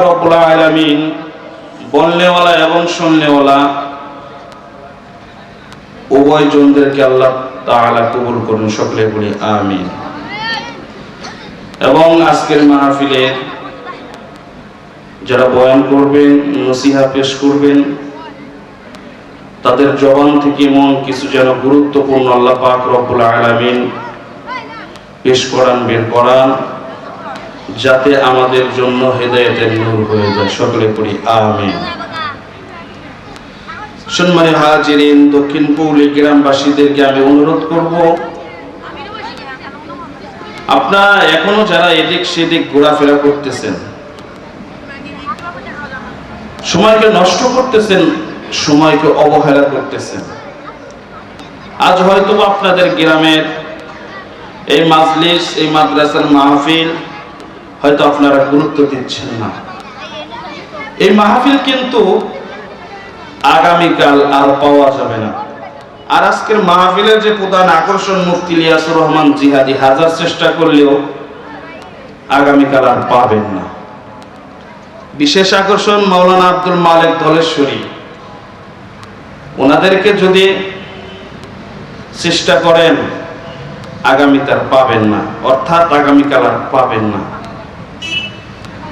রব্বুল আলামিন বলনেওয়ালা এবং শুননেওয়ালা উভয় জনদেরকে আল্লাহ তাআলা কবুল করুন, সকলে বলি আমিন। এবং আজকের মাহফিলে যারা বয়ান করবেন, নসিহা পেশ করবেন, তাদের জবান থেকে এমন কিছু যেন গুরুত্বপূর্ণ আল্লাহ পাক রব্বুল আলামিন পেশ করান, বের করান, যাতে আমাদের জন্য হেদায়েতের নূর হয়ে যায়, সকলে পড়ি আমিন। সম্মানিত হাজিরিন, দক্ষিণ পৌলী গ্রামবাসীদেরকে আমি অনুরোধ করব, আপনারা এখনো যারা এদিক সেদিক ঘোরাফেরা করতেছেন, সময়কে নষ্ট করতেছেন, সময়কে অবহেলা করতেছেন, আজ হয়তো আপনাদের গ্রামের এই মাজলিস, এই মাদ্রাসার মাহফিল হয়তো আপনারা গুরুত্ব দিচ্ছেন না। এই মাহফিল কিন্তু আগামীকাল আর পাওয়া যাবে না। আর আজকের মাহফিলের যে প্রধান আকর্ষণ মুফতি ইলিয়াসুর রহমান জিহাদি, হাজার চেষ্টা করলেও আগামীকাল আর পাবেন না। বিশেষ আকর্ষণ মাওলানা আব্দুল মালিক ধলেশ্বরী, ওনাদেরকে যদি চেষ্টা করেন আগামীকাল পাবেন না, অর্থাৎ আগামীকাল আর পাবেন না।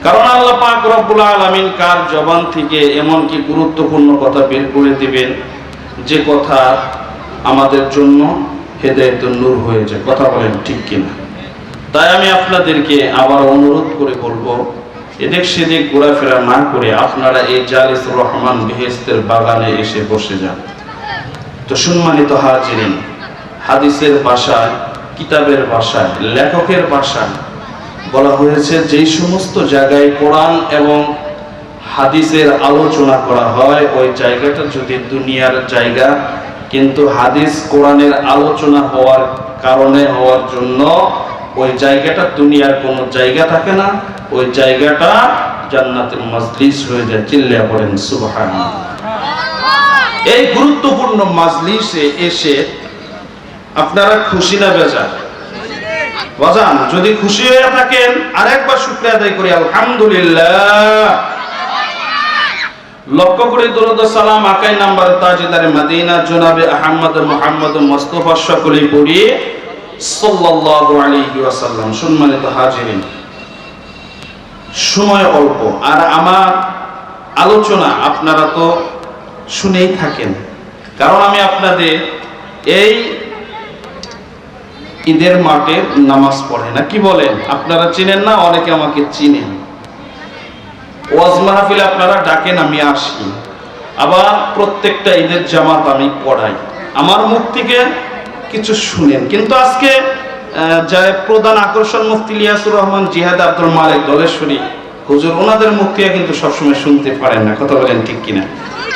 কারণ আল্লাহ পাক রব্বুল আলামিন কার জবান থেকে এমন কি গুরুত্বপূর্ণ কথা বের করে দিবেন, যে কথা আমাদের জন্য হেদায়েতের নূর হয়ে যায়। কথা বলেন ঠিক কিনা? তাই আমি আপনাদেরকে আবার অনুরোধ করে বলবো, এদিক সেদিক ঘোরাফেরা না করে আপনারা এই জালিসুর রহমান বেহেশতের বাগানে এসে বসে যান। তো সম্মানিত হাজিরিন, হাদিসের ভাষায়, কিতাবের ভাষায়, লেখকের ভাষায় বলা হয়েছে, যেই সমস্ত জায়গায় কোরআন এবং হাদিসের আলোচনা করা হয় ওই জায়গাটা যদি দুনিয়ার জায়গা, কিন্তু হাদিস কোরআনের আলোচনা হওয়ার কারণে হওয়ার জন্য ওই জায়গাটা দুনিয়ার কোনো জায়গা থাকে না, ওই জায়গাটা জান্নাতের মাজলিস হয়ে যায়। চিল্লায়া পড়েন সুবহানাল্লাহ। এই গুরুত্বপূর্ণ মাজলিসে এসে আপনারা খুশি না বেজার? বাজান, যদি খুশি হয়ে থাকেন আরেকবার শুকরিয়া আদায় করি আলহামদুলিল্লাহ। লক্ষ্য করে দরুদ ও সালাম আকাই নাম্বার তাজদারে মদিনা জনাবে আহমদ মুহাম্মদ মুস্তাফা সকলে পড়ি সাল্লাল্লাহু আলাইহি ওয়াসাল্লাম। সম্মানিত হাজিরিন, সময় অল্প, আর আমার আলোচনা আপনারা তো শুনেই থাকেন, কারণ আমি আপনাদের এই ঈদের মাঠে নামাজ পড়ে না, কি বলেন? আপনারা চিনেন না, অনেকে আমাকে চিনেন। ওয়াজ মাহফিল আপনারা ডাকেন, আমি আসি। আবার প্রত্যেকটা ঈদের জামাত আমি পড়াই, আমার মুখ থেকে কিছু শুনেন। কিন্তু আজকে যারা প্রধান আকর্ষণ মুফতি ইলিয়াসুর রহমান জিহাদ আব্দুল মালিক ধলেশ্বরী হুজুর, ওনাদের মুখ থেকে কিন্তু সবসময় শুনতে পারেন না। কথা বলেন ঠিক কিনা?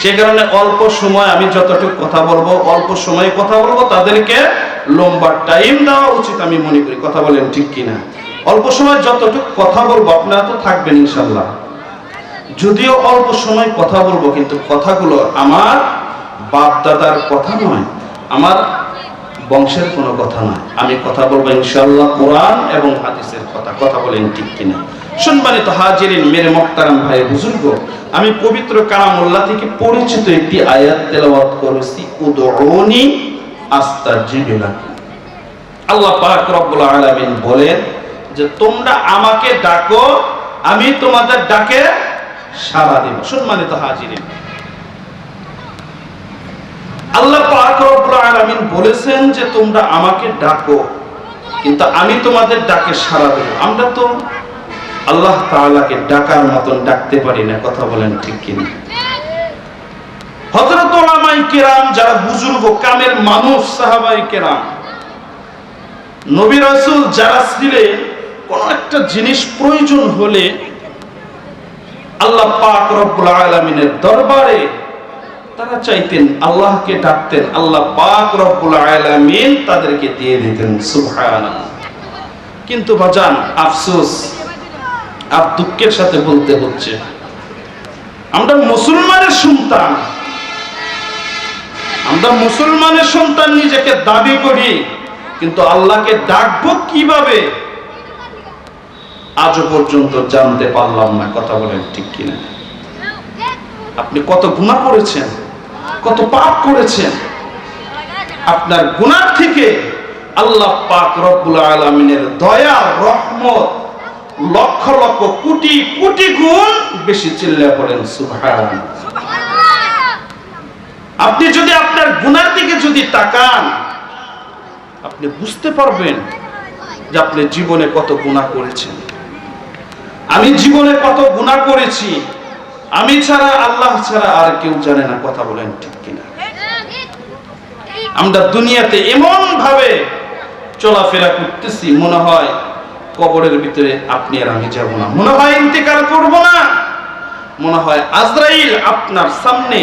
সে কারণে অল্প সময় আমি যতটুকু কথা বলবো, অল্প সময়ে কথা বলবো, তাদেরকে লম্বা টাইম দেওয়া উচিত আমি মনে করি। কথা বলেন ঠিক কিনা? অল্প সময় যতটুকু কথা বলবো, আপনারা তো থাকবেন ইনশাল্লাহ। যদিও অল্প সময় কথা বলবো, কিন্তু কথাগুলো আমার বাপ দাদার কথা নয়, আমার বংশের কোনো কথা নয়। আমি কথা বলবো ইনশাল্লাহ কোরআন এবং হাদিসের কথা। কথা বলেন ঠিক কিনা? সম্মানিত হাজিরিন, মেরে মুহতারাম ভাই বুজুর্গ, আমি পবিত্র কালামুল্লাহ থেকে পরিচিত একটি আয়াত তেলাওয়াত করেছি, উদউনি আস্তাজিব লাকুম। আল্লাহ পাক রব্বুল আলামিন বলেন যে তোমরা আমাকে ডাকো, আমি তোমাদের ডাকে সাড়া দেব। সম্মানিত হাজিরিন, আল্লাহ পাক রব্বুল আলামিন বলেছেন যে তোমরা আমাকে ডাকো, কিন্তু আমি তোমাদের ডাকে সাড়া দেব। আমরা তো আল্লাহ তাআলাকে ডাকার মতন ডাকতে পারি না। কথা বলেন ঠিক কিনা? হযরত উলামায়ে কেরাম, যারা বুজুর্গ কামের মানুষ, সাহাবায়ে কেরাম, নবী রাসূল যারা ছিলেন, কোন একটা জিনিস প্রয়োজন হলে আল্লাহ পাক রব্বুল আলামিনের দরবারে তারা চাইতেন, আল্লাহকে ডাকতেন, আল্লাহ পাক রব্বুল আলামিন তাদেরকে দিয়ে দিতেন। সুবহানাল্লাহ। কিন্তু বাজান, আফসোস আর দুঃখের সাথে বলতে হচ্ছে, আমরা মুসলমানের সন্তান, আমরা মুসলমানের সন্তান নিজেকে দাবি করি, কিন্তু আল্লাহকে ডাকবো কিভাবে? আজও পর্যন্ত জানতে পারলাম না। কথা বলেন ঠিক কিনা? আপনি কত গুনাহ করেছেন, কত পাপ করেছেন। আপনার গুনাহ থেকে আল্লাহ পাক রব্বুল আলামিনের দয়া রহমত লক্ষ লক্ষ কোটি কোটি গুণ বেশি। চিল্লা পড়েন সুবহানাল্লাহ। আপনি যদি আপনার গুনার দিকে যদি তাকান, আপনি বুঝতে পারবেন যে আপনি জীবনে কত গুনাহ করেছেন। আমি জীবনে কত গুনাহ করেছি, আমি ছাড়া, আল্লাহ ছাড়া আর কেউ জানে না। কথা বলেন ঠিক কিনা? আমরা দুনিয়াতে এমন ভাবে চলাফেরা করতেছি, মনে হয় কবরের ভিতরে আপনি আর আমি যাব না, মনে হয় ইন্তেকাল করব না, মনে হয় আজরাইল আপনার সামনে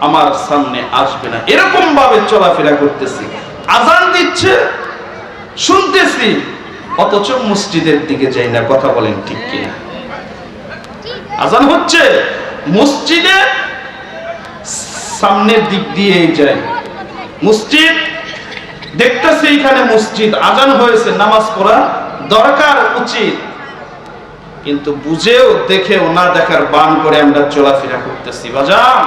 আমার সামনে আসবে না। এরকম ভাবে চলাফেরা করতেছি। আজান দিচ্ছে, শুনতেছি, অথচ মসজিদের দিকে যাই না। কথা বলেন ঠিক কিনা? আজান হচ্ছে, মসজিদের সামনের দিক দিয়েই যায়। মসজিদ দেখতেছি, এখানে মসজিদ, আজান হয়েছে, নামাজ পড়া দরকার, উচিত, কিন্তু বুঝেও দেখেও না দেখার বান করে আমরা চলাফেরা করতেছি। বাজান,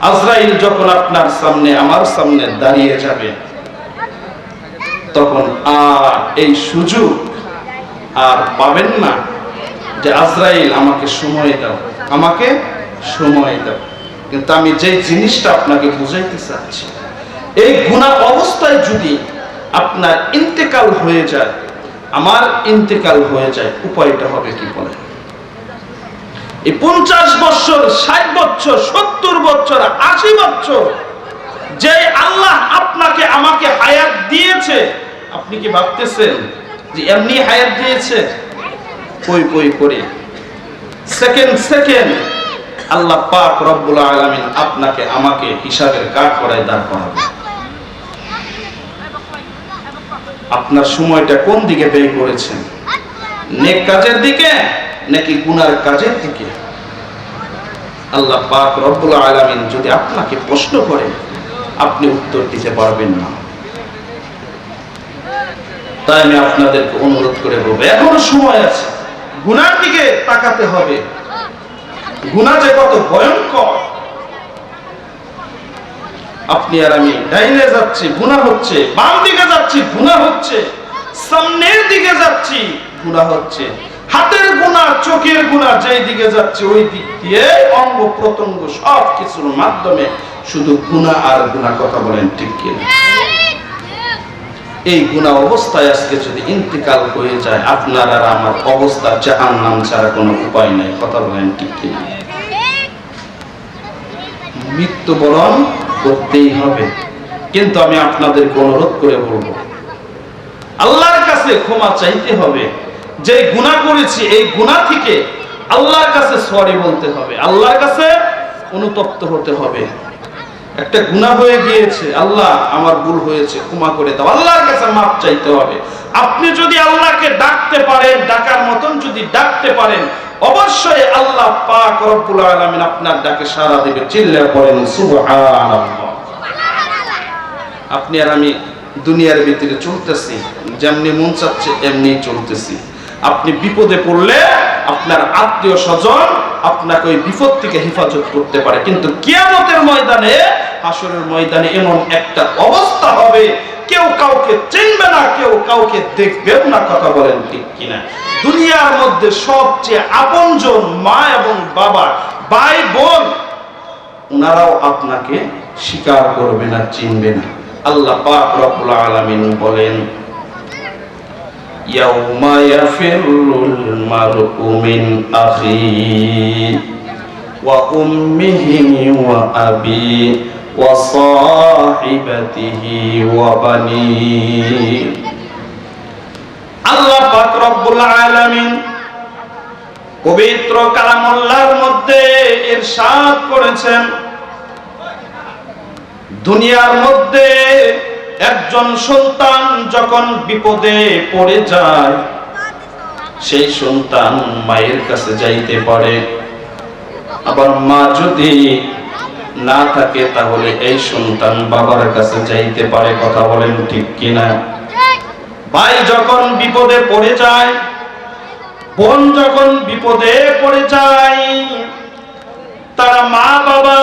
আজরাইল যখন আপনার সামনে আমার সামনে দাঁড়িয়ে যাবে, তখন আর এই সুযোগ আর পাবেন না যে আজরাইল আমাকে সময় দাও, আমাকে সময় দাও। কিন্তু আমি যে জিনিসটা আপনাকে বুঝাইতে চাচ্ছি, এই গুনাহ অবস্থায় যদি আপনার ইন্তেকাল হয়ে যায়, আমার ইন্তেকাল হয়ে যায়, উপায়টা হবে কি বলেন? এই 50 বছর, 60 বছর, 70 বছর, 80 বছর যে আল্লাহ আপনাকে আমাকে হায়াত দিয়েছে, আপনি কি ভাবতেছেন যে এমনি হায়াত দিয়েছে? কই কই করে সেকেন্ড সেকেন্ড আল্লাহ পাক রব্বুল আলামিন আপনাকে আমাকে হিসাবের কাঠগড়ায় দাঁড় করাবে। আপনার সময়টা কোন দিকে ব্যয় করেছেন? নেক কাজের দিকে নাকি গুনার কাজের দিকে? আল্লাহ পাক রব্বুল আলামিন যদি আপনাকে প্রশ্ন করে, আপনি উত্তর দিতে পারবেন না। তাই আমি আপনাদেরকে অনুরোধ করে বলবো, এখনো সময় আছে, গুনার দিকে তাকাতে হবে। গুনাহ যে কত ভয়ঙ্কর। আপনি আর আমি ডাইনে যাচ্ছি, গুনাহ হচ্ছে, বাম দিকে যাচ্ছি, গুনাহ হচ্ছে, সামনের দিকে যাচ্ছি, গুনাহ হচ্ছে, হাতের গুনাহ, চোখের গুনাহ, যেই দিকে যাচ্ছে ওই দিক দিয়ে অঙ্গ প্রত্যঙ্গ সব কিছুর মাধ্যমে শুধু গুনাহ আর গুনাহ। কথা বলেন ঠিক কিনা? এই গুনাহ অবস্থায় আজকে যদি ইন্তেকাল হয়ে যায়, আপনার আর আমার অবস্থা জাহান্নাম ছাড়া কোনো উপায় নাই। কথা বলেন ঠিক কিনা? মৃত্যুবরণ করতেই হবে। কিন্তু আমি আপনাদেরকে অনুরোধ করে বলবো, আল্লাহর কাছে ক্ষমা চাইতে হবে। যে গুনাহ করেছি, এই গুনাহ থেকে আল্লাহর কাছে সরি বলতে হবে, আল্লাহর কাছে অনুতপ্ত হতে হবে। একটা গুনাহ হয়ে গিয়েছে, আল্লাহ আমার ভুল হয়েছে, ক্ষমা করে দাও, আল্লাহর কাছে মাফ চাইতে হবে। আপনি যদি আল্লাহকে ডাকতে পারেন, ডাকার মতন যদি ডাকতে পারেন, অবশ্যই আল্লাহ পাক রব্বুল আলামিন আপনার ডাকে সাড়া দেবে। চিল্লায়া পড়েন সুবহানাল্লাহ। আপনি আর আমি দুনিয়ার ভিতরে চলতেছি, যেমনি মন চাচ্ছে এমনি চলতেছি। আপনি বিপদে পড়লে আপনার আত্মীয় স্বজন আপনাকে ওই বিপদ থেকে হেফাজত করতে পারে, কিন্তু কিয়ামতের ময়দানে, হাসরের ময়দানে এমন একটা অবস্থা হবে, কেউ কাউকে চিনবে না, কেউ কাউকে দেখবেও না। কথা বলেন ঠিক কিনা? দুনিয়ার মধ্যে সবচেয়ে আপনজন মা এবং বাবা, ভাই বোন, ওনারাও আপনাকে স্বীকার করবে না, চিনবে না। আল্লাহ পাক রব্বুল আলামিন বলেন, ইয়াউমা ইয়াফিরুল মারউ মিন আখিহি ওয়া উম্মিহি ওয়া আবি ওয়া সাহিবাতিহি ওয়া বানিহি। আল্লাহ পাক রব্বুল আলামিন পবিত্র কালামুল্লাহর মধ্যে ইরশাদ করেছেন, দুনিয়ার মধ্যে একজন সন্তান যখন বিপদে পড়ে যায়, সেই সন্তান মায়ের কাছে যাইতে পারে, আবার মা যদি না থাকে তাহলে এই সন্তান বাবার কাছে যাইতে পারে। কথা বলেন ঠিক কিনা? ভাই যখন বিপদে পড়ে যায়, বোন যখন বিপদে পড়ে যায়, তারা মা বাবা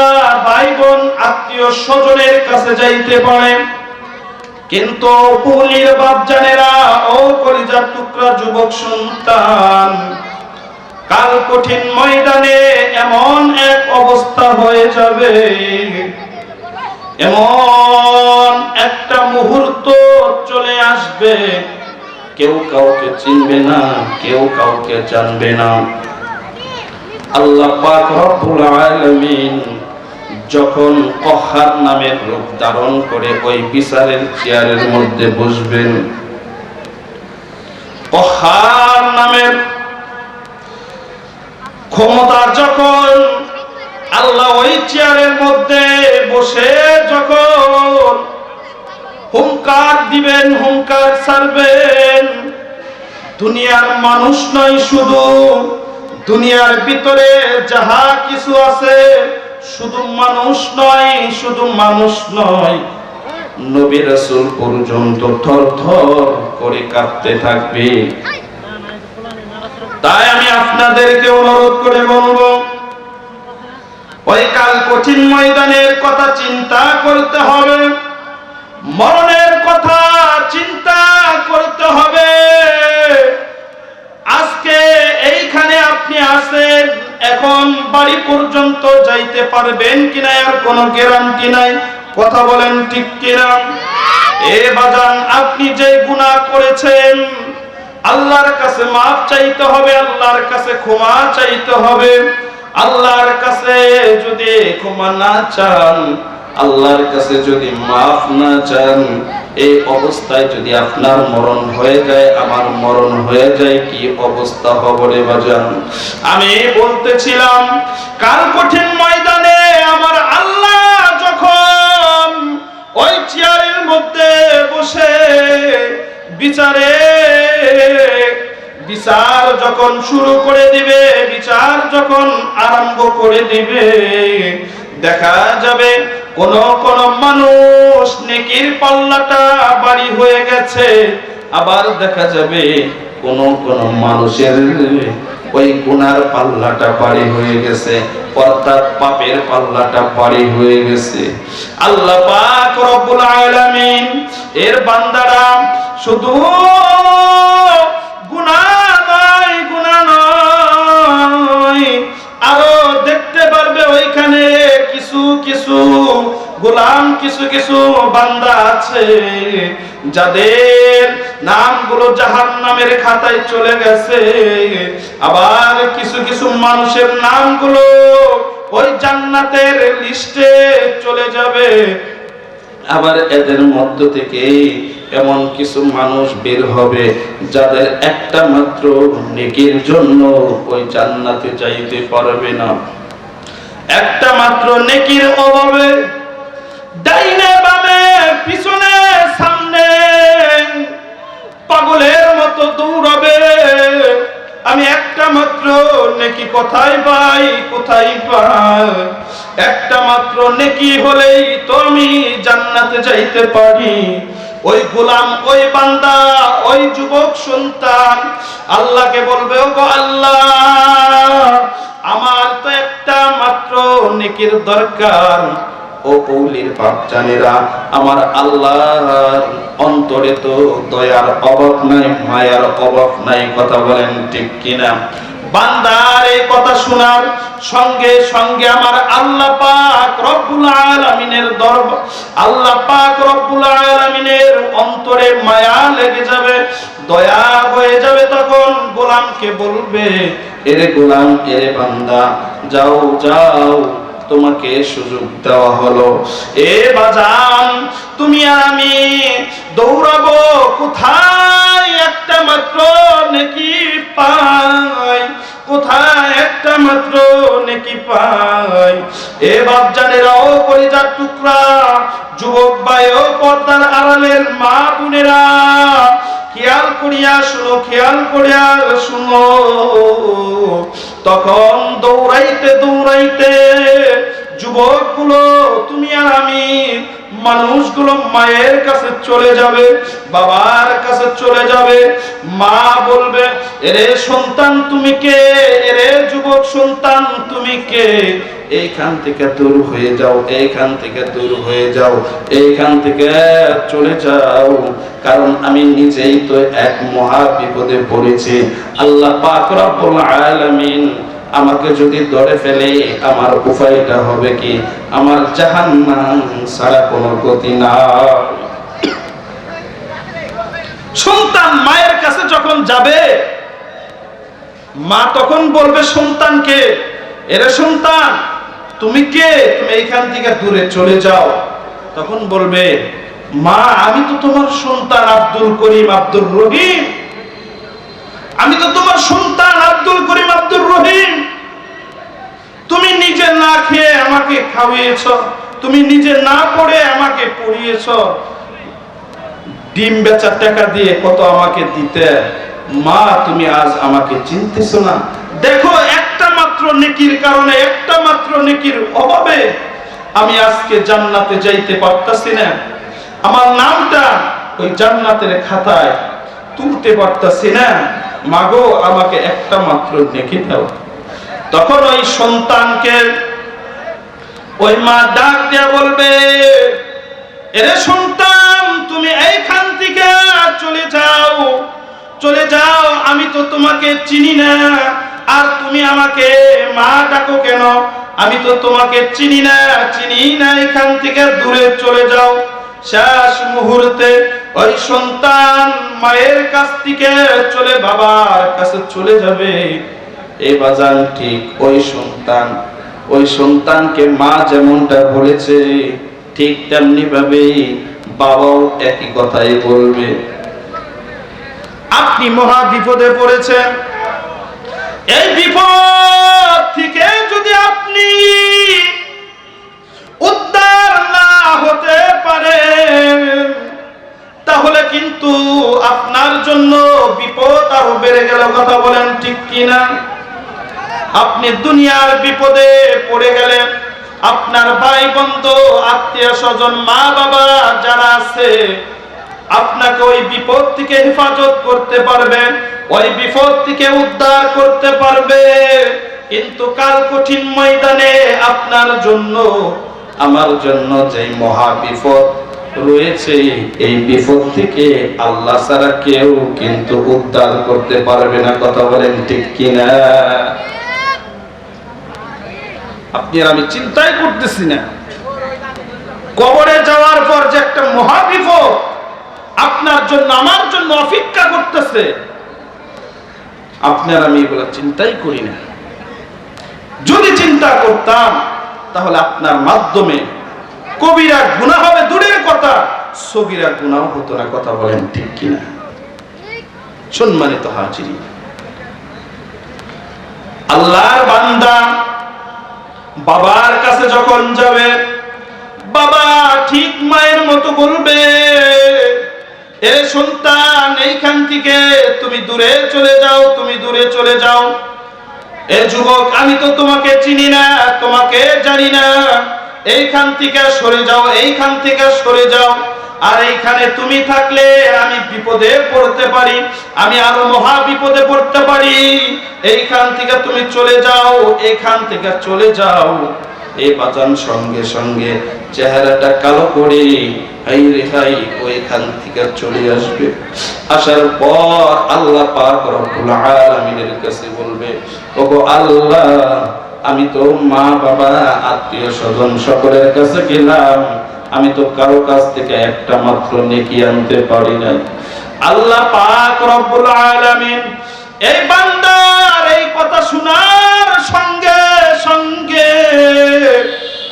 ভাই বোন আত্মীয় স্বজনের কাছে যাইতে পারে, কিন্তু পুলির বাপজানেরা ও কলিজার টুকরা যুবক সন্তান, কাল কঠিন ময়দানে এমন এক অবস্থা হয়ে যাবে, এমন একটা মুহূর্ত চলে আসবে, কেউ কাউকে চিনবে না, কেউ কাউকে জানবে না। আল্লাহ পাক রব্বুল আলামিন যখন কহার নামের রূপ ধারণ করে ওই বিচারের চেয়ারের মধ্যে বসবেন, কহার নামের ক্ষমতা যখন আল্লাহ ওই চেয়ারের মধ্যে বসে যখন হুঙ্কার দিবেন, হুঙ্কার ছাড়বেন, দুনিয়ার মানুষ নয়, শুধু দুনিয়ার ভিতরে যাহা কিছু আছে শুধু মানুষ নয়, শুধু মানুষ নয়, নবী রাসূল পর্যন্ত থরথর করে কাঁপতে থাকবে। তাই আমি আপনাদেরকে অনুরোধ করে বলবো, ওই কাল কঠিন ময়দানের কথা চিন্তা করতে হবে, মরণের কথা চিন্তা করতে হবে। আজকে এইখানে আপনি আছেন, এখন বাড়ি পর্যন্ত যাইতে পারবেন কিনা আর কোনো গ্যারান্টি নাই। কথা বলেন ঠিক কিনা? এ বাজান, আপনি যে গুনাহ করেছেন আল্লাহর কাছে মাফ চাইতে হবে, আল্লাহর কাছে ক্ষমা চাইতে হবে। আল্লাহর কাছে যদি ক্ষমা না চান, আল্লাহর কাছে যদি মাফ না চান, এই অবস্থায় যদি আপনার মরণ হয়ে যায়, আমার মরণ হয়ে যায়, কি অবস্থা হবে রে বাজান? আমি বলতেছিলাম, কাল কঠিন ময়দানে আমার আল্লাহ যখন ওই চেয়ারের মধ্যে বসে বিচার যখন শুরু করে দিবে, বিচার যখন আরম্ভ করে দিবে, দেখা যাবে কোন কোন মানুষ নেকির পাল্লাটা ভারী হয়ে গেছে, আবার দেখা যাবে কোন কোন মানুষের ওই গুনার পাল্লাটা ভারী হয়ে গেছে, অর্থাৎ পাপের পাল্লাটা ভারী হয়ে গেছে। আল্লাহ পাক রব্বুল আলামিন এর বান্দারা শুধু গুনাহ নয়, আরো দেখতে পারবে ওইখানে কিছু কিছু গোলাম, কিছু কিছু বান্দা আছে যাদের নামগুলো জাহান্নামের খাতায় চলে গেছে, আবার কিছু কিছু মানুষের নামগুলো ওই জান্নাতের লিস্টে চলে যাবে। আবার এদের মধ্য থেকে এমন কিছু মানুষ বের হবে যাদের একটা মাত্র নেকির জন্য ওই জান্নাতে যাইতে পারবে না, একটা মাত্র নেকির অভাবে ডাইনে বামে পিছনে সামনে পাগলের মতো দৌড়াবে। আমি একটা মাত্র নেকি কোথায় পাই, কোথায় পাই? একটা মাত্র নেকি হলেই তো আমি জান্নাতে যাইতে পারি। ওই গোলাম, ওই বান্দা, ওই যুবক সন্তান আল্লাহকে বলবে, ওগো আল্লাহ, আমার তো একটা মাত্র নেকির দরকার। ও কৌলির বাপজানেরা, আমার আল্লাহর অন্তরে তো দয়ার অভাব নাই, মায়ার অভাব নাই। কথা বলেন ঠিক কিনা? বান্দার এই কথা শোনার সঙ্গে সঙ্গে আমার আল্লাহ পাক রব্বুল আলামিনের দরবার, আল্লাহ পাক রব্বুল আলামিনের অন্তরে মায়া লেগে যাবে, দয়া হয়ে যাবে। তখন গোলামকে বলবে, এরে গোলাম, এরে বান্দা, যাও যাও, তোমাকে সুযোগ দেওয়া হলো। এ বাজান, তুমি আর আমি দৌড়াবো কোথায় একটা মাত্র নেকি পাই, কোথায় একটা মাত্র নেকি পাই? এ বাপজানেরা, ও কলিজার টুকরা যুবক ভাই, ও পর্দার আড়ালের মা বোনেরা, খেয়াল করিয়া শুনো, খেয়াল করিয়া শুনো। তখন দৌড়াইতে দৌড়াইতে যুবকগুলো তুমি আর আমি মানুষগুলো মায়ের কাছে চলে যাবে, বাবার কাছে চলে যাবে। মা বলবে, এরে সন্তান তুমি কে, এরে যুবক সন্তান তুমি কে, এইখান থেকে দূর হয়ে যাও, এইখান থেকে দূর হয়ে যাও, এইখান থেকে চলে যাও, কারণ আমি নিজেই তো এক মহা বিপদে পড়েছি। আল্লাহ পাক রব্বুল আলামিন আমাকে যদি ধরে ফেলে আমার উপায়টা হবে কি? আমার জাহান্নাম ছাড়া কোনো গতি না। সন্তান মায়ের কাছে যখন যাবে, মা তখন বলবে সন্তানকে, এরে সন্তান তুমি কে, তুমি এইখান থেকে দূরে চলে যাও। তখন বলবে, মা আমি তো তোমার সন্তান আব্দুল করিম আব্দুর রহিম, আমি তো তোমার সন্তান আব্দুল করিম আব্দুর রহিম। তুমি নিজে না খেয়ে আমাকে খাওয়িয়েছ, তুমি নিজে না পড়ে আমাকে পড়িয়েছ, ডিম বেচার টাকা দিয়ে কত আমাকে দিতে। মা তুমি আজ আমাকে চিনতেছ না? দেখো একটা মাত্র নেকির কারণে, একটা মাত্র নেকির অভাবে আমি আজকে জান্নাতে যাইতে পারতাছি না, আমার নামটা ওই জান্নাতের খাতায় তুলতে পারতাছি না, মাগো আমাকে একটা মাত্র নেকি দাও। তখন ওই সন্তানকে ওই মা ডাক দিয়ে বলবে, এরে সন্তান তুমি এইখান থেকে চলে যাও, চলে যাও, আমি তো তোমাকে চিনি না, আর তুমি আমাকে মা ডাকো কেন? আমি তো তোমাকে চিনি না, চিনি না, এখান থেকে দূরে চলে যাও। শেষ মুহূর্তে ওই সন্তান মায়ের কাছ থেকে চলে বাবার কাছে চলে যাবে। এই বাজান ঠিক ওই সন্তানকে মা যেমনটা বলেছে ঠিক তেমনি ভাবে বাবাও একই কথাই বলবে। আপনি মহা বিপদে পড়েছেন, এই বিপদ থেকে যদি আপনি উদ্ধার না হতে পারেন তাহলে কিন্তু আপনার জন্য বিপদ আরো বেড়ে গেল। কথা বলেন ঠিক কিনা? আপনি দুনিয়ার বিপদে পড়ে গেলেন, আপনার ভাই বন্ধু আত্মীয় স্বজন মা বাবা যারা আছে আপনাকে ওই বিপদ থেকে হেফাজত করতে পারবে, ওই বিপদ থেকে উদ্ধার করতে পারবে, কিন্তু কাল কঠিন ময়দানে আপনার জন্য আমার জন্য যে মহা বিপদ রয়েছে এই বিপদ থেকে আল্লাহ ছাড়া কেউ কিন্তু উদ্ধার করতে পারবে না। কথা বলেন ঠিক কিনা? আপনি আর আমি চিন্তাই করতেছি না কবরে যাওয়ার পর যে একটা মহা বিপদ আপনার জন্য আমার জন্য অপেক্ষা করতেছে, আপনার আমি এগুলো চিন্তাই করি না। যদি চিন্তা করতাম তাহলে আপনার মাধ্যমে কবিরা গুনাহ হবে দূরের কথা, সগীরা গুনাহ হতো না। কথা বলেন ঠিক কিনা? সম্মানিত হাজিরি, আল্লাহর বান্দা বাবার কাছে যখন যাবে বাবা ঠিক মায়ের মতো বলবে, এ সন্তান এইখান থেকে তুমি দূরে চলে যাও, তুমি দূরে চলে যাও। এ যুবক আমি তো তোমাকে চিনি না, তোমাকে জানি না, এইখান থেকে সরে যাও, এইখান থেকে সরে যাও। আর এইখানে তুমি থাকলে আমি বিপদে পড়তে পারি, আমি আরো মহা বিপদে পড়তে পারি। এইখান থেকে তুমি চলে যাও, এইখান থেকে চলে যাও। এই বাজান সঙ্গে সঙ্গে চেহারাটা কালো করে হাই রে হাই ওইখান থেকে চলে আসবে। আসার পর আল্লাহ পাক রব্বুল আলামিনের কাছে বলবে, ওগো আল্লাহ আমি তো মা বাবা আত্মীয় স্বজন সকলের কাছে গেলাম, আমি তো কারো কাছ থেকে একটা মাত্র নেকি আনতে পারি না। আল্লাহ পাক রব্বুল আলামিন এই বান্দার এই কথা শোনার সঙ্গে সঙ্গে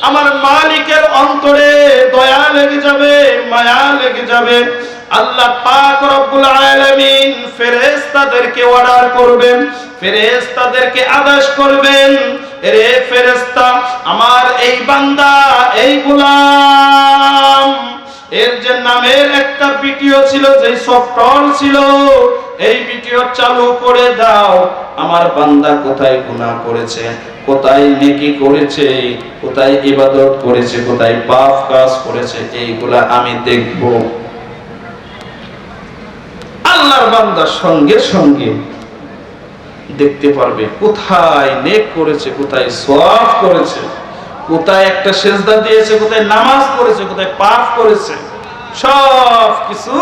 আমার মালিকের অন্তরে দয়া লেগে যাবে, মায়া লেগে যাবে। আল্লাহ পাক রব্বুল আলামিন ফেরেশতাদেরকে অর্ডার করবেন, ফেরেশতাদেরকে আদেশ করবেন, রে ফেরেশতা আমার এই বান্দা এই গোলাম এর যে নামের একটা ভিডিও ছিল, যে সফটওয়্যার ছিল, এই ভিডিও চালু করে দাও, আমার বান্দা কোথায় গুনাহ করেছে, কোথায় নেকি করেছে, কোথায় ইবাদত করেছে, কোথায় পাপ কাজ করেছে, এইগুলা আমি দেখব। আল্লাহর বান্দা সঙ্গে সঙ্গে দেখতে পারবে কোথায় নেক করেছে, কোথায় সওয়াব করেছে, কোথায় একটা সেজদা দিয়েছে, কোথায় নামাজ পড়েছে, কোথায় পাপ করেছে, সব কিছু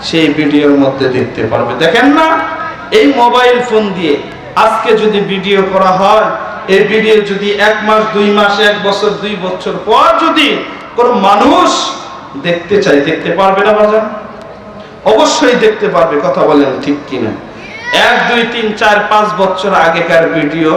সেই ভিডিওর মধ্যে দেখতে পারবে। দেখেন না, এই মোবাইল ফোন দিয়ে আজকে যদি ভিডিও করা হয়, এই ভিডিও যদি 1 মাস 2 মাস 1 বছর 2 বছর পর যদি কোন মানুষ দেখতে চায়, দেখতে পারবে না বাজান? অবশ্যই দেখতে পারবে। কথা বলেন ঠিক কিনা? 1 2 3 4 5 বছর আগেকার ভিডিও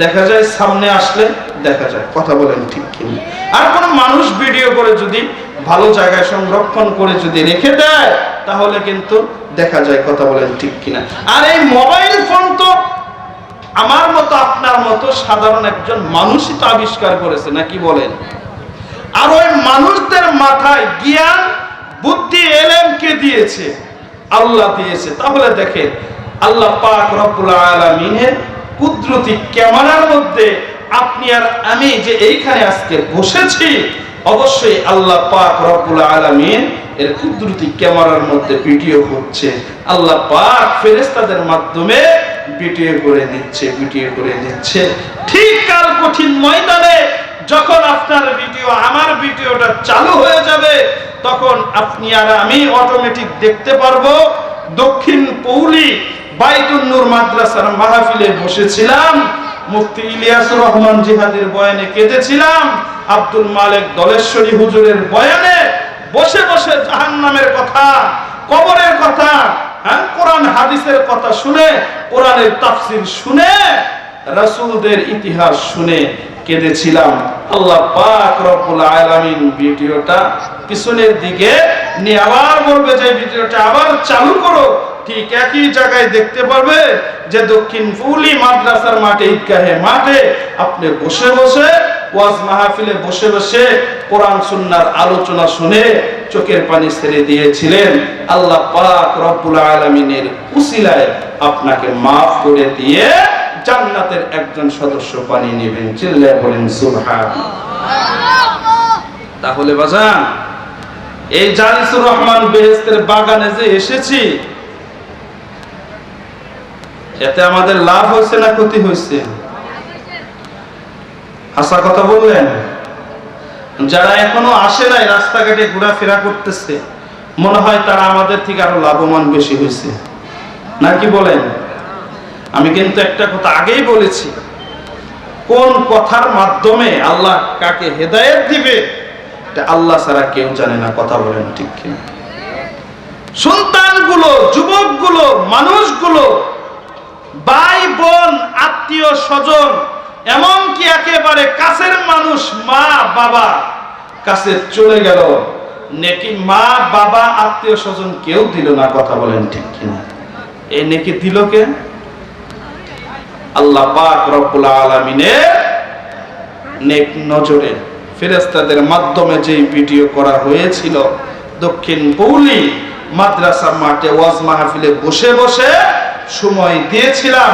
দেখা যায়, সামনে আসলে দেখা যায়। কথা বলেন ঠিক কিনা? আর কোন মানুষ ভিডিও করে যদি ভালো জায়গায় সংরক্ষণ করে যদি রেখে দেয়, তাহলে কিন্তু দেখা যায়। কথা বলেন ঠিক কিনা? আর এই মোবাইল ফোন তো আমার মতো আপনার মতো সাধারণ একজন মানুষই তো আবিষ্কার করেছে, নাকি বলেন? আর ওই মানুষদের মাথায় জ্ঞান বুদ্ধি এলেম কে দিয়েছে? আল্লাহ দিয়েছে। তাহলে দেখেন, আল্লাহ পাক রব্বুল আলামিনের কুদরতি ক্যামেরার মধ্যে আপনি আর আমি যে এইখানে আজকে বসেছি, অবশ্যই আল্লাহ পাক রব্বুল আলামিন এর কুদরতি ক্যামেরার মধ্যে ভিডিও হচ্ছে। আল্লাহ পাক ফেরেশতাদের মাধ্যমে ভিডিও করে নিচ্ছে। ঠিক কাল কঠিন ময়দানে যখন আপনার ভিডিও আমার ভিডিওটা চালু হয়ে যাবে, তখন আপনি আর আমি অটোমেটিক দেখতে পারবো। দক্ষিণ পৌলি বাইতুন নূর মাদ্রাসার মাহফিলে বসেছিলাম, মুফতি ইলিয়াসুর রহমান জিহাদের বয়ানে কেঁদেছিলাম, আব্দুল মালিক দলেশ্বরী হুজুরের বয়ানে বসে বসে জাহান্নামের কথা, কবরের কথা, কোরআন হাদিসের কথা শুনে, কোরআনের তাফসীর শুনে, রাসূলদের ইতিহাস শুনে কেঁদেছিলাম। আল্লাহ পাক রব্বুল আলামিন ভিডিওটা পিছনের দিকে নিয়ে আবার বলবে যে ভিডিওটা আবার চালু করো। ঠিক একই জায়গায় দেখতে পারবে যে দক্ষিণ ফুলি মাদ্রাসার মাঠে, ঈদগাহে মাঠে আপনি বসে বসে ওয়াজ মাহফিলে বসে বসে কোরআন সুন্নাহর আলোচনা শুনে চোখের পানি ছেড়ে দিয়েছিলেন। আল্লাহ পাক রব্বুল আলামিনের উসিলায় আপনাকে maaf করে দিয়ে জান্নাতের একজন সদস্য বানিয়ে নেবেন। চিল্লায়ে বলেন সুবহানাল্লাহ। তাহলে বাজান, এই জালিসুর রহমান বেহেশতের বাগানে যে এসেছি, এতে আমাদের লাভ হয়েছে না ক্ষতি হয়েছে? হাসা কথা বললেন। যারা এখনো আসে নাই, রাস্তাঘাটে ঘোরাফেরা করতেছে, মনে হয় তারা আমাদের থেকে আরো লাভবান বেশি হয়েছে, নাকি বলেন? আমি কিন্তু একটা কথা আগেই বলেছি, কোন কথার মাধ্যমে আল্লাহ কাকে হেদায়েত দিবে এটা আল্লাহ ছাড়া কেউ জানে না। কথা বলেন ঠিক কিনা? সন্তানগুলো, যুবকগুলো, মানুষগুলো, ভাই বোন, আত্মীয় স্বজন, এমনকি একেবারে কাছের মানুষ, মা বাবা কাছে চলে গেল, নেকি মা বাবা আত্মীয় স্বজন কেউ দিল না। কথা বলেন ঠিক কিনা? এই নেকি দিল কে? আল্লাহ পাক রব্বুল আলামিনের নেক নজরে ফেরেশতাদের মাধ্যমে যে ভিডিও করা হয়েছিল, দক্ষিণ পৌলি মাদ্রাসা মাঠে ওয়াজ মাহফিলে বসে বসে সময় দিয়েছিলাম,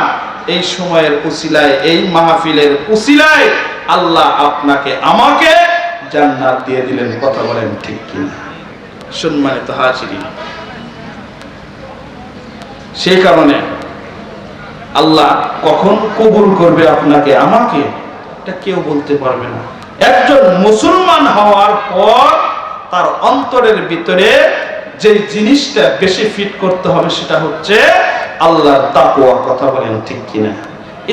এই সময়ের উসিলায়, এই মাহফিলের উসিলায় আল্লাহ আপনাকে আমাকে জান্নাত দিয়ে দিলেন। কথা বলেন ঠিক কিনা? সম্মানিত হাজিরিন, সেই কারণে আল্লাহ কখন কবুল করবে আপনাকে আমাকে এটা কেউ বলতে পারবে না। একজন মুসলমান হওয়ার পর তার অন্তরের ভিতরে যে জিনিসটা বেশি ফিট করতে হবে সেটা হচ্ছে আল্লাহর তাকওয়া। কথা বলেন ঠিক কিনা?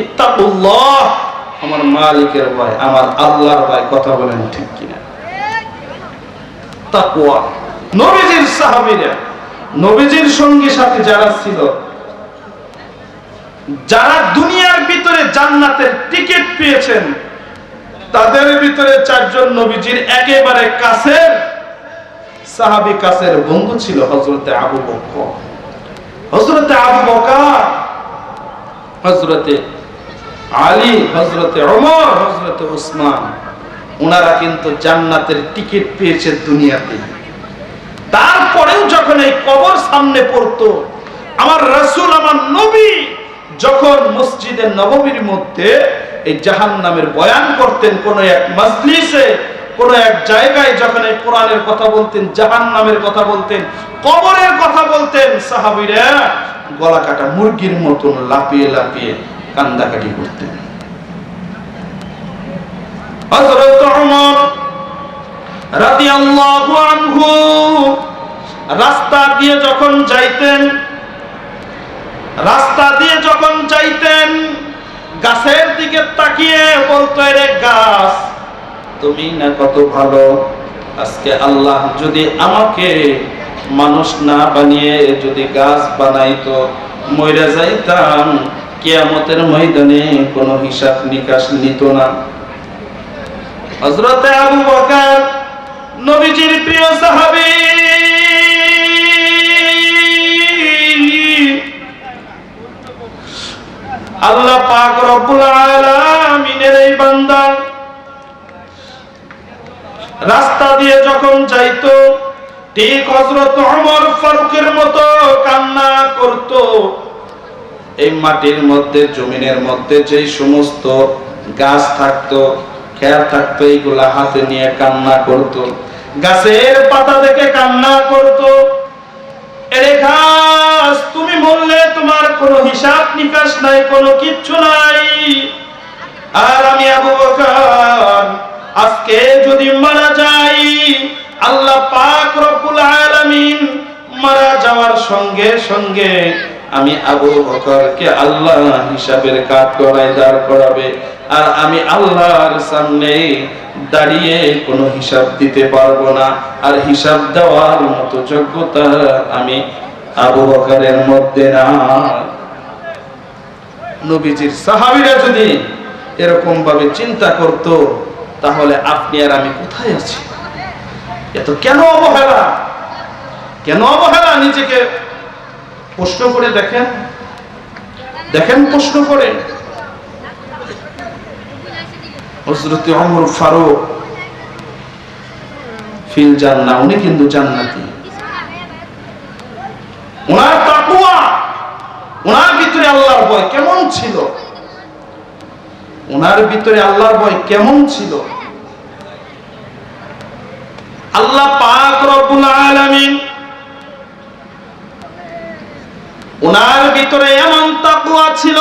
ইত্তাকুল্লাহ, আমার মালিকের ভয়, আমার আল্লাহর ভয়। কথা বলেন ঠিক কিনা? তাকওয়া। নবীজির সাহাবীরা, নবীজির সঙ্গী সাথী যারা ছিল, যারা দুনিয়ার ভিতরে জান্নাতের টিকিট পেয়েছেন, তাদের ভিতরে 4 জন নবীজির একেবারে কাছের সাহাবী, কাছের বন্ধু ছিল হযরতে আবু বকর, হযরতে আবু বকর, হযরতে আলী, হযরতে ওমর, হযরতে উসমান। ওনারা কিন্তু জান্নাতের টিকিট পেয়েছে দুনিয়াতে। তারপরেও যখন এই কবর সামনে পড়তো, আমার রাসূল আমার নবী যখন মসজিদে নববীর মধ্যে এই জাহান্নামের বয়ান করতেন, কোন এক মজলিসে কোন এক জায়গায় যখন এই কোরআনের কথা বলতেন, জাহান্নামের কথা বলতেন, কবরের কথা বলতেন, সাহাবীরা গলা কাটা মুরগির মতন লাফিয়ে লাফিয়ে কান্দাকাটি করতেন। হযরত ওমর রাদিয়াল্লাহু আনহু রাস্তা দিয়ে যখন যাইতেন গাছের দিকে তাকিয়ে বলতো, রে গাছ তুমি না কত ভালো, আজকে আল্লাহ যদি আমাকে মানুষ না বানিয়ে যদি গাছ বানাইতো, মইরা যাইতাম, কিয়ামতের ময়দানে কোনো হিসাব নিকাশ নিত না। হযরত আবু বকর নবীজির প্রিয় সাহাবী, আল্লাহ পাক রব্বুল আলামিনের এই বান্দা রাস্তা দিয়ে যখন যাইতো, ঠিক হযরত ওমর ফারুকের মতো কান্না করত। এই মাটির মধ্যে, জমিনের মধ্যে যে সমস্ত গাছ থাকতো, খের থাকতো, এইগুলা হাতে নিয়ে কান্না করত। গাছের পাতা দেখে কান্না করত, এরে গাছ তুমি বললে তোমার কোনো হিসাব নিকাশ নাই, কোনো কিচ্ছু নাই, আর আমি আবু বকর আজকে যদি মারা যাই, আল্লাহ পাক রব্বুল আলামিন মারা যাওয়ার সঙ্গে সঙ্গে আমি আবু বকরকে আল্লাহ হিসাবের কাঠগড়ায় দাঁড় করাবে, আর আমি আল্লাহর সামনে দাঁড়িয়ে কোনো হিসাব দিতে পারবো না, আর হিসাব দেওয়ার মতো যোগ্যতা আমি আবু বকরের মধ্যে না। নবীজির সাহাবীরা যদি এরকম ভাবে চিন্তা করত, তাহলে আপনি আর আমি কোথায় আছি? এত কেন অবহেলা, কেন অবহেলা? নিজেকে প্রশ্ন করে দেখেন, প্রশ্ন করে। হযরত ওমর ফারুক ফিল জান্নাহ, উনি কিন্তু জান্নাতি। ওনার তাকওয়া, ওনার ভিতরে আল্লাহর ভয় কেমন ছিল, ওনার ভিতরে আল্লাহর ভয় কেমন ছিল? আল্লাহ পাক রব্বুল আলামিন ওনার ভিতরে এমন তাকওয়া ছিল,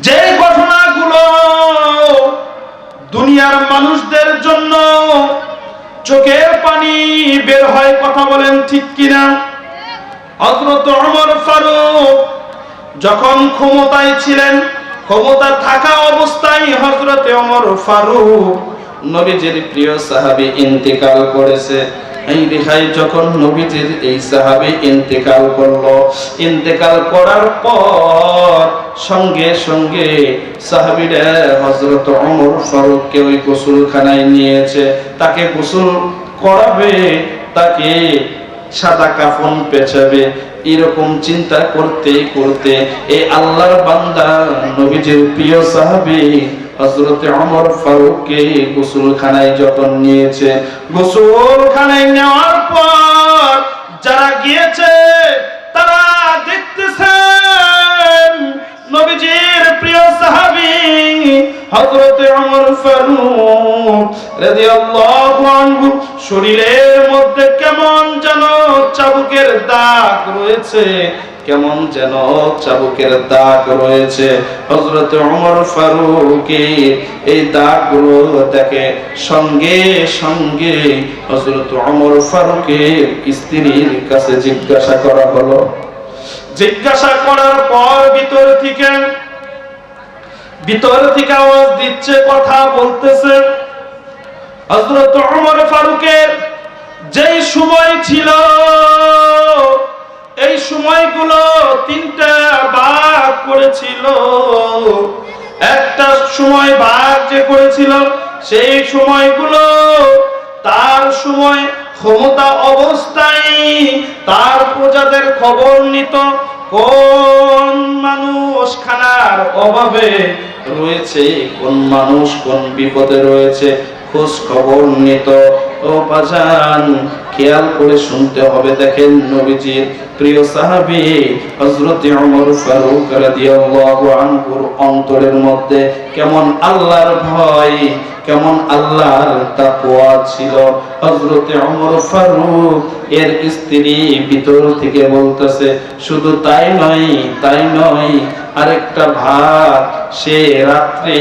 যে ঘটনাগুলো দুনিয়ার মানুষদের জন্য চোখের পানি বের হয়, কথা বলেন ঠিক কিনা? হযরত ওমর ফারুক যখন ক্ষমতায় ছিলেন, ক্ষমতা থাকা অবস্থায় হযরত ওমর ফারুক নবীজির প্রিয় সাহাবী ইন্তেকাল করেছে। এই রেখায় যখন নবীজির এই সাহাবী ইন্তেকাল করলো, ইন্তেকাল করার পর সঙ্গে সঙ্গে সাহাবীরা হযরত ওমর ফারুককে ওই গোসলখানায় নিয়েছে, তাকে গোসল করাবে, তাকে সাদা কাফন পেঁচাবে। এরকম চিন্তা করতে করতে এই আল্লাহর বান্দা নবীজির প্রিয় সাহাবী হযরত ওমর ফারুককে গোসলখানায় যখন নিয়েছে, গোসলখানায় নেওয়ার পর যারা গিয়েছে তারা দেখতেছেন নবীজির প্রিয় সাহাবী হযরত ওমর ফারুক রাদিয়াল্লাহু আনহু শরীরের মধ্যে কেমন যেন চাবুকের দাগ রয়েছে, কেমন যেন চাবুকের দাগ রয়েছে। হযরত ওমর ফারুকের এই দাগগুলো দেখে সঙ্গে সঙ্গে হযরত ওমর ফারুকের স্ত্রীর কাছে জিজ্ঞাসা করা হলো। জিজ্ঞাসা করার পর ভিতর থেকে আওয়াজ দিচ্ছে, কথা বলতেছে। হযরত ওমর ফারুকের যেই সময় ছিল, এই সময়গুলো তিনটা ভাগ করেছিল। একটা সময় ভাগ যে করেছিল, সেই সময়গুলো তার সময় ক্ষমতা অবস্থায় তার প্রজাদের খবর নিত, কোন মানুষ খানার অভাবে রয়েছে, কোন মানুষ কোন বিপদে রয়েছে, খোঁজ খবর নিত। ও বাজান খেয়াল করে শুনতে হবে। দেখেন নবীজির প্রিয় সাহাবী হযরত ওমর ফারুক রাদিয়াল্লাহু আনহুর অন্তরের মধ্যে কেমন আল্লাহর ভয়, কেমন আল্লাহর তাকওয়া ছিল। হযরত ওমর ফারুক এর স্ত্রী ভিতর থেকে বলতেছে, শুধু তাই নয়, আরেকটা ভাগ, সে রাত্রে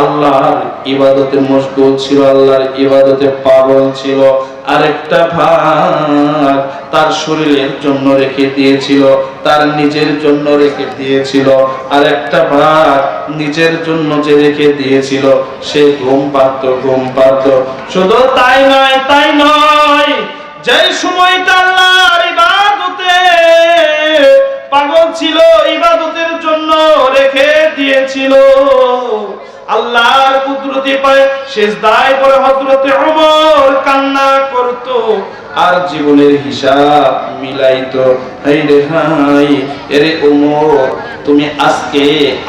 আল্লাহর ইবাদতে মশগুল ছিল, আল্লাহর ইবাদতে পাগল ছিল। আরেকটা ভাগ তার শরীরের জন্য রেখে দিয়েছিল, তার নিজের জন্য রেখে দিয়েছিল। আরেকটা ভাগ নিজের জন্য যে রেখে দিয়েছিল, সে ঘুম পাড়ত। শুধু তাই নয়, যে সময়টা আল্লাহর ইবাদতে পাগল ছিল, ইবাদতের জন্য রেখে দিয়েছিল, আল্লাহর কুদরতি পায়ে সিজদায় পড়ে হযরত ওমর কান্না করত আর জীবনের হিসাব মিলাইতো। হায় রে হায়, এরে ওমর, তুমি আজকে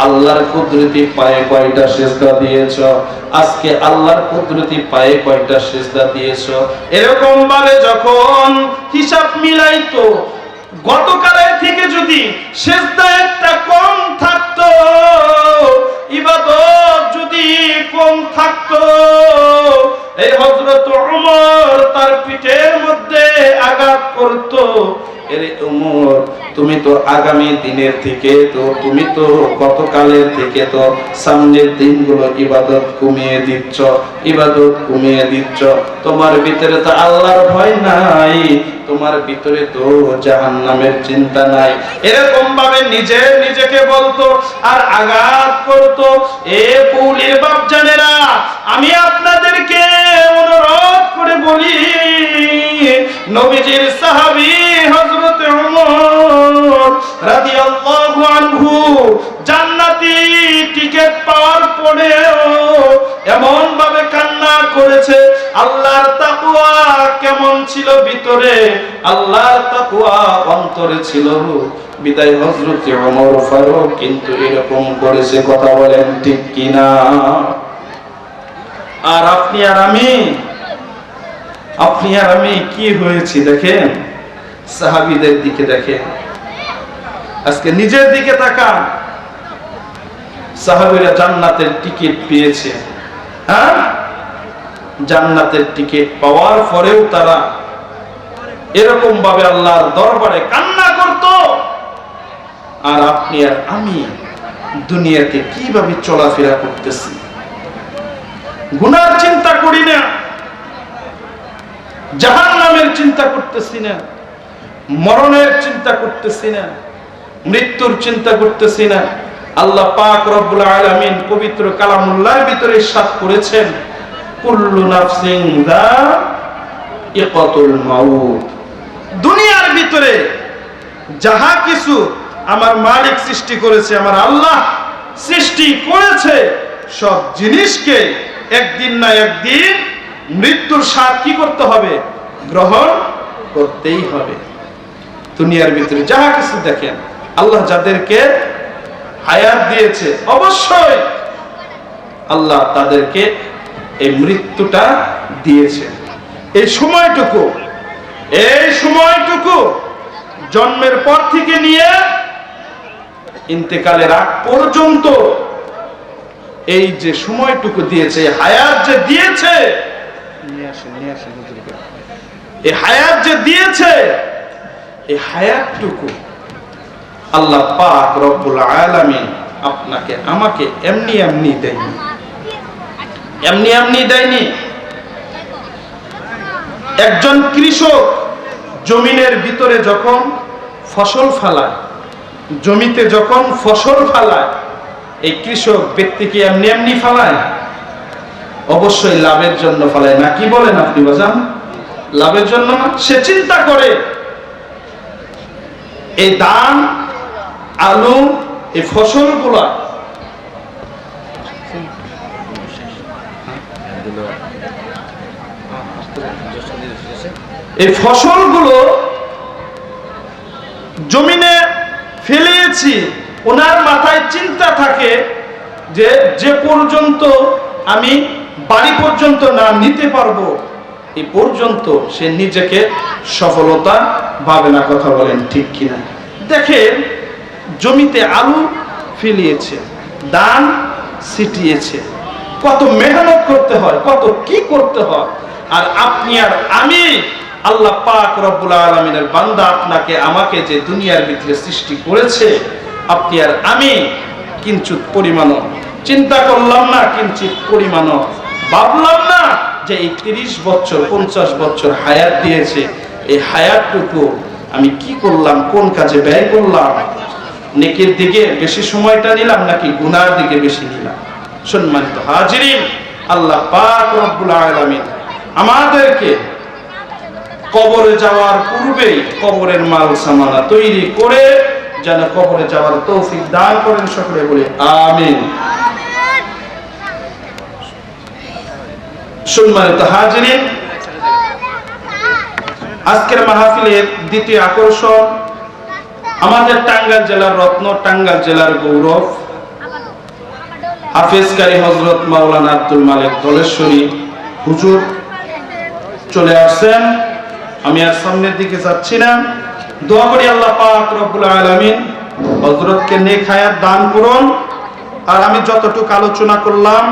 আল্লাহর কুদরতি পায়ে কয়টা সিজদা দিয়েছো? আজকে আল্লাহর কুদরতি পায়ে কয়টা সিজদা দিয়েছো? এরকম ভাবে যখন হিসাব মিলাইতো, গতকালের থেকে যদি সিজদা একটা কম থাকতো, ইবাদত যদি কম থাকতো, এই হযরত ওমর তার পিঠের মধ্যে আঘাত করত। এরে ওমর, তুমি তো আগামী দিনের থেকে তুমি তো গতকালের থেকে তো সামনের দিনগুলো ইবাদত কমিয়ে দিচ্ছ। তোমার ভিতরে তো আল্লাহর ভয় নাই, তোমার ভিতরে তো জাহান্নামের চিন্তা নাই। এরকম ভাবে নিজেকে বলতো আর আঘাত করতো। এ পৌলির বাপজানেরা, আমি আপনাদেরকে অনুরোধ করে বলি, নবীজির সাহাবী হযরত ওমর রাদিয়াল্লাহু আনহু জান্নাতি টিকেট পাওয়ার পরেও এমন ভাবে কান্না করেছে। আল্লাহর তাকওয়া কেমন ছিল ভিতরে, আল্লাহর তাকওয়া অন্তরে ছিল। বিদায় হযরত ওমর ফারুক কিন্তু এরকম করেছে। কথা বলেন ঠিক কিনা? আর আপনি আর আমি কি হয়েছি দেখেন, সাহাবীদের দিকে দেখেন, আজকে নিজের দিকে তাকান। সাহাবীরা জান্নাতের টিকিট পেয়েছে, হ্যাঁ, জান্নাতের টিকিট পাওয়ার পরেও তারা এরকম ভাবে আল্লাহর দরবারে কান্না করত। আর আপনি আর আমি দুনিয়াতে কিভাবে চলাফেরা করতেছি, গুনার চিন্তা করি না, জাহান্নামের চিন্তা করতেছি না, মরণের চিন্তা করতেছি না, মৃত্যুর চিন্তা করতেছি না। আল্লাহ পাক রব্বুল আলামিন পবিত্র কালামুল্লাহর ভিতরে ইরশাদ করেছেন, কুল্লু নাফসিন যায়িকাতুল মাউত। দুনিয়ার ভিতরে যাহা কিছু আমার মালিক সৃষ্টি করেছে, আমার আল্লাহ সৃষ্টি করেছে, সব জিনিসকে একদিন না একদিন মৃত্যুর স্বাদ কি করতে হবে? গ্রহণ করতেই হবে। দুনিয়ার ভিতরে যাহা কিছু দেখেন, আল্লাহ যাদেরকে হায়াত দিয়েছে, অবশ্যই আল্লাহ তাদেরকে এই মৃত্যুটা দিয়েছে। এই সময়টুকু জন্মের পর থেকে নিয়ে ইন্তেকালের আগ পর্যন্ত এই যে সময়টুকু দিয়েছে, হায়াত যে দিয়েছে, এই হায়াত যে দিয়েছে, এই হায়াতটুকু আল্লাহ পাক রব্বুল আলামিন আপনাকে আমাকে এমনি দেয়নি। একজন কৃষক জমিনের ভিতরে যখন ফসল ফলায়, জমিতে যখন ফসল ফলায়, এই কৃষক ব্যক্তিকে এমনি ফলায়? অবশ্যই লাভের জন্য ফলায় না। কি বলেন আপনি বাজান? লাভের জন্য না। সে চিন্তা করে এই ধান, আলু, এই ফসলগুলো জমিনে ফেলেছি, ওনার মাথায় চিন্তা থাকে যে পর্যন্ত আমি বাড়ি পর্যন্ত না নিতে পারবো, এই পর্যন্ত সে নিজেকে সফলতা ভাবে না। কথা বলেন ঠিক কিনা? দেখেন, জমিতে আলু ফেলিয়েছে, ধান ছিটিয়েছে, কত মেহনত করতে হয়, কত কি করতে হয়। আর আপনি আর আমি, আল্লাহ পাক রব্বুল আলামিনের বান্দা, আপনাকে আমাকে যে দুনিয়ার ভিতরে সৃষ্টি করেছে, আপনি আর আমি কিঞ্চিত পরিমাণও চিন্তা করলাম না, কিঞ্চিত পরিমাণও ভাবলাম না যে এই 30 বছর 50 বছর হায়াত দিয়েছে, এই হায়াতটুকু আমি কি করলাম, কোন কাজে ব্যয় করলাম, নেকির দিকে বেশি সময়টা নিলাম নাকি গুনার দিকে বেশি নিলাম। সম্মানিত হাজিরিন, আল্লাহ পাক রব্বুল আলামিন আমাদেরকে কবরে যাওয়ার পূর্বেই কবরের মাল সামানা তৈরি করে যেন কবরে যাওয়ার তৌফিক দান করেন। সকলে বলি আমিন। সম্মানিত হাজিরিন, আজকের মাহফিলের দ্বিতীয় আকর্ষণ আমাদের টাঙ্গাইল জেলার রত্ন, টাঙ্গাইল জেলার গৌরব, হাফেজ কারি হযরত মাওলানা আব্দুল মালিক দলেশ্বরী হুজুর চলে আসছেন। আমি আর সামনের দিকে যাচ্ছি না। দোয়া করি আল্লাহ পাক রব্বুল আলামিন হযরতকে নেক হায়াত দান করুন। আর আমি যতটুকু আলোচনা করলাম